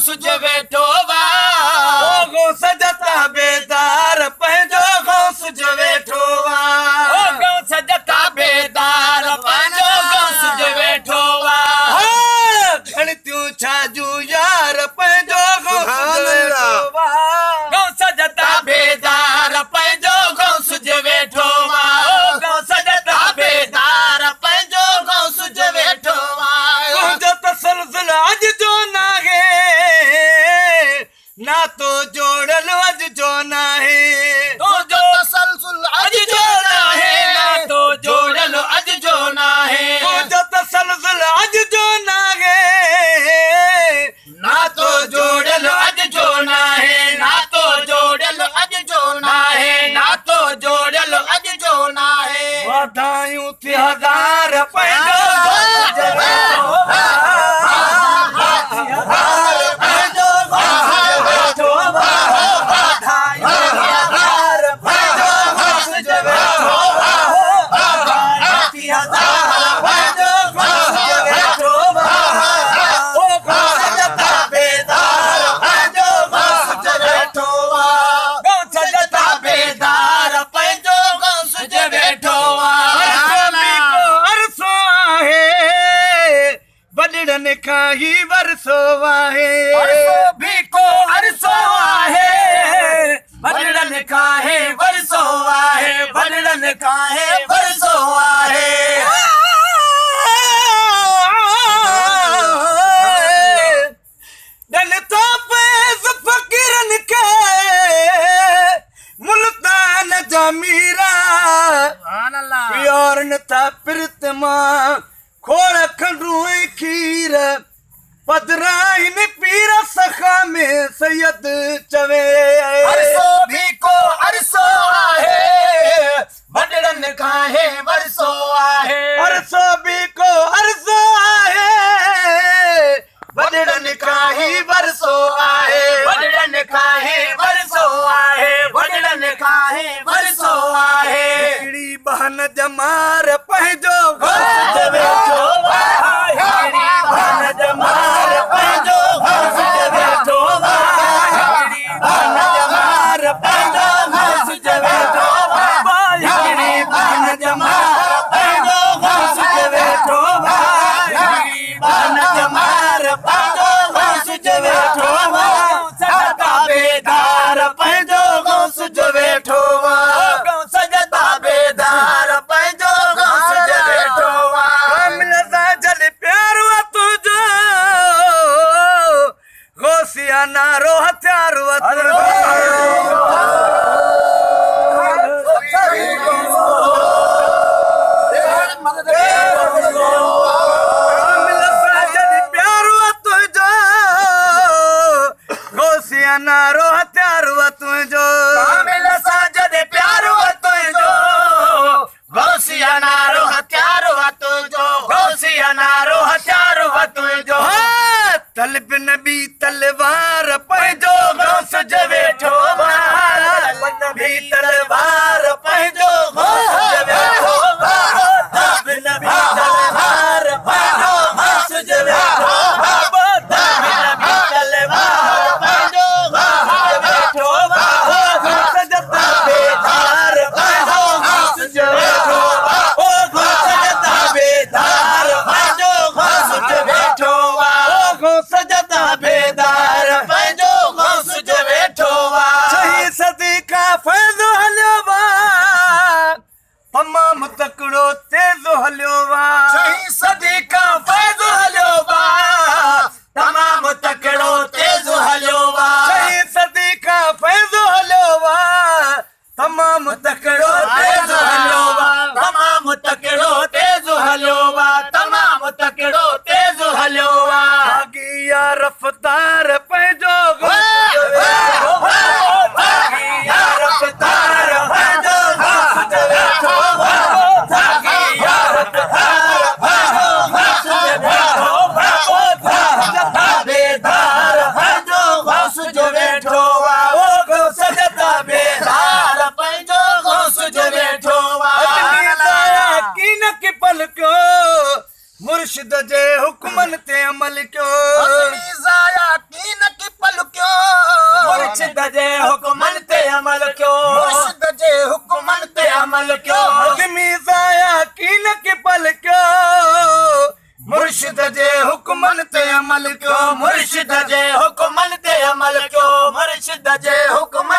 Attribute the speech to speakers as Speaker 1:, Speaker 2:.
Speaker 1: गौस जो वेठो वा
Speaker 2: ओ गौस जता बेदार पंहिंजो गौस जो वेठो वा
Speaker 1: ओ गौस जता बेदार पंहिंजो गौस जो वेठो वा
Speaker 2: गणतियूं छाजू यार पंहिंजो गौस जो वेठो वा
Speaker 1: गौस जता बेदार पंहिंजो गौस जो वेठो वा ओ गौस जता बेदार पंहिंजो गौस जो वेठो वा
Speaker 2: तुंहिंजो तसलसल अॼु जो नाहे ना तो जोड़ल अॼु जो नाहे
Speaker 1: तुंहिंजो तसलसल अॼु जो नाहे ना तो जोड़ल अॼु जो नाहे
Speaker 2: तुंहिंजो तसलसल अॼु जो नाहे
Speaker 1: ना तो जोड़ल अॼु जो नाहे ना तो जोड़ल अॼु जो नाहे ना तो जोड़ल अॼु जो नाहे
Speaker 2: वाधायूं थी हज़ार पंहिंजो गौस जो वेठो वा पंहिंजो गौस जो वेठो वा वाधायूं थी हज़ार पंहिंजो गौस जो वेठो वा वाधायूं थी हज़ार पंहिंजो गौस जो वेठो वा ओ गौस जता बेदार पंहिंजो गौस जो वेठो वा
Speaker 1: गौस जता बेदार पंहिंजो गौस जो वेठो वा
Speaker 2: अरसो आहे वॾड़नि खां ई वरसो आहे
Speaker 1: अरसो भी को अरसो आहे वॾड़नि खां हे वरसो आहे वॾड़नि खां हे वरसो आहे
Speaker 2: ॾल तो फैज़ फ़क़ीरनि खे मुल्तान जा मीरा प्यार न था पिरत मां खोड़ खंडू ऐं खीर पदराइन पीर सखा में सैयद चवे
Speaker 1: अरसो भी को अरसो आहे वॾड़नि खां हे वरसो आहे
Speaker 2: अरसो बि को अरसो आहे वॾड़नि खां ई वरसो आहे
Speaker 1: वॾड़नि खां हे वरसो आहे वॾड़नि खां हे वरसो आहे
Speaker 2: हिकिड़ी बहन जमार पंहिंजो गौस जो वेठो वा हिकिड़ी बहन जमार पंहिंजो गौस जो वेठो वा हिकिड़ी बहन जमार पंहिंजो गौस जो वेठो वा हिकिड़ी बहन जमार पंहिंजो गौस जो वेठो वा हिकिड़ी बहन जमार पंहिंजो गौस जो वेठो वा
Speaker 1: जता बेदार
Speaker 2: पंहिंजो गौस जो वेठो वा
Speaker 1: गौस जता बेदार पंहिंजो गौस जो वेठो वा
Speaker 2: कामिल सां जल प्यार वा तुंहिंजो गौसिया नारो हथियार वा तुंहिंजो कामिल सां जल प्यार वा तुंहिंजो गौसिया नारो हथियार वा तुंहिंजो
Speaker 1: कामिल सां जॾहिं प्यार वा तुंहिंजो गौसिया नारो हथियार वा तुंहिंजो गौसिया नारो हथियार वा तुंहिंजो
Speaker 2: तलब नबी तलवार पंहिंजो गौस जो वेठो वा नबी तलवार पंहिंजो गौस जो वेठो वा तलब नबी तलवार पंहिंजो गौस जो वेठो वा तलब नबी तलवार पंहिंजो गौस जो वेठो वा गौस जता बेदार पंहिंजो गौस जो वेठो वा ओ गौस जता बेदार पंहिंजो गौस जो वेठो वा ओ गौस जता बेदार पंहिंजो गौस जो वेठो वा छही सदी खां फैज़ हलियो वा तमामु तकिड़ो तेज़ हलियो वा
Speaker 1: छही सदी खां फैज़ हलियो वा तमामु तकिड़ो तेज़ हलियो वा
Speaker 2: छही सदी खां फैज़ हलियो वा तमामु तकिड़ो तेज़ हलियो वा
Speaker 1: तमामु तकिड़ो तेज़ हलियो वा तमामु तकिड़ो तेज़ हलियो वा
Speaker 2: भागिया रफ़्तार पंहिंजो गौस जो वेठो वा भागिया रफ़्तार पंहिंजो गौस जो वेठो वा भागिया रफ़्तार पंहिंजो गौस जो वेठो वा गौस जता बेदार पंहिंजो गौस जो वेठो वा ओ गौस जता बेदार
Speaker 1: पंहिंजो गौस जो वेठो वा
Speaker 2: कीन की पलको मुर्शिद जे हुक्मन ते अमल कयो
Speaker 1: ज़ाया कीन अमल कयो मुर्शिद जे हुक्मनि ते अमल कयो मुर्शिद जे हुक्म